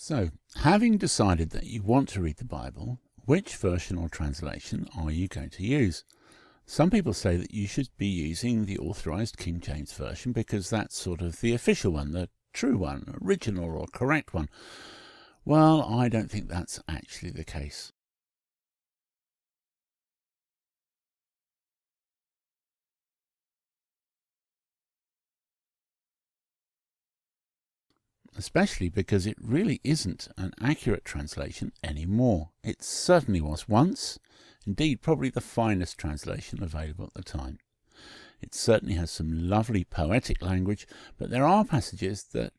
So, having decided that you want to read the Bible, which version or translation are you going to use? Some people say that you should be using the authorized King James Version because that's sort of the official one, the true one, original or correct one. Well, I don't think that's actually the case. Especially because it really isn't an accurate translation anymore. It certainly was once, indeed probably the finest translation available at the time. It certainly has some lovely poetic language, but there are passages that,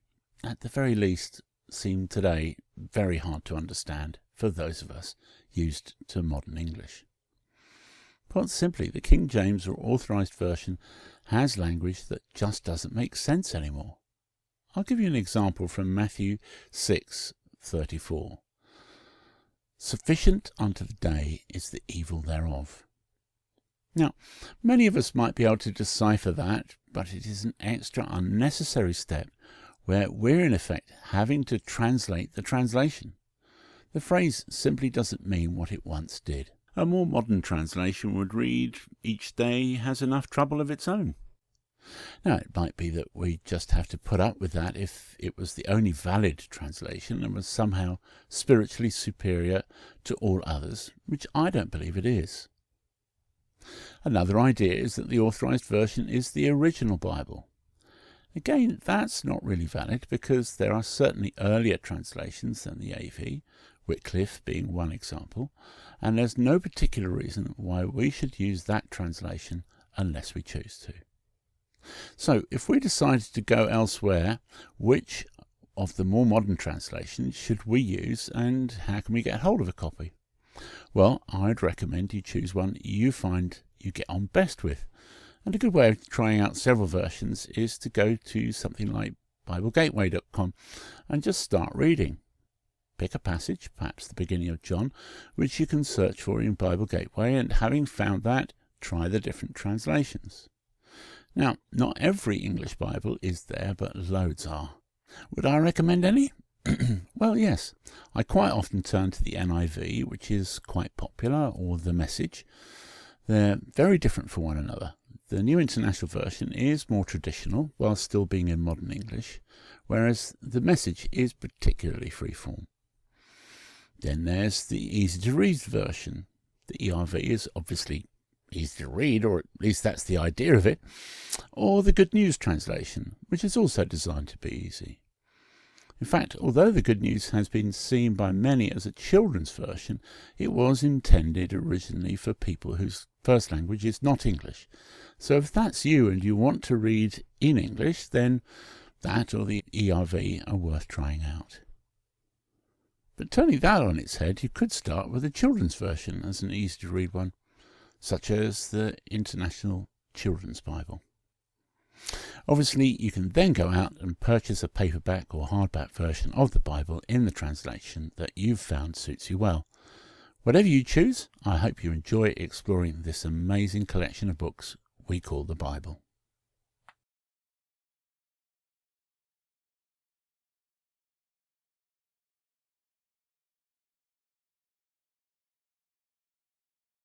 at the very least, seem today very hard to understand for those of us used to modern English. Put simply, the King James or Authorized Version has language that just doesn't make sense anymore. I'll give you an example from Matthew 6:34. Sufficient unto the day is the evil thereof. Now, many of us might be able to decipher that, but it is an extra unnecessary step where we're in effect having to translate the translation. The phrase simply doesn't mean what it once did. A more modern translation would read, "Each day has enough trouble of its own." Now, it might be that we just have to put up with that if it was the only valid translation and was somehow spiritually superior to all others, which I don't believe it is. Another idea is that the Authorized Version is the original Bible. Again, that's not really valid because there are certainly earlier translations than the AV, Wycliffe being one example, and there's no particular reason why we should use that translation unless we choose to. So, if we decided to go elsewhere, which of the more modern translations should we use and how can we get hold of a copy? Well, I'd recommend you choose one you find you get on best with. And a good way of trying out several versions is to go to something like BibleGateway.com and just start reading. Pick a passage, perhaps the beginning of John, which you can search for in Bible Gateway, and having found that, try the different translations. Now, not every English Bible is there, but loads are. Would I recommend any? Well, yes. I quite often turn to the NIV, which is quite popular, or the Message. They're very different from one another. The New International Version is more traditional, while still being in modern English, whereas the Message is particularly freeform. Then there's the easy-to-read version. The ERV is obviously easy to read, or at least that's the idea of it, or the Good News translation, which is also designed to be easy. In fact, although the Good News has been seen by many as a children's version, it was intended originally for people whose first language is not English. So if that's you and you want to read in English, then that or the ERV are worth trying out. But turning that on its head, you could start with a children's version as an easy-to-read one, such as the International Children's Bible. Obviously, you can then go out and purchase a paperback or hardback version of the Bible in the translation that you've found suits you well. Whatever you choose, I hope you enjoy exploring this amazing collection of books we call the Bible.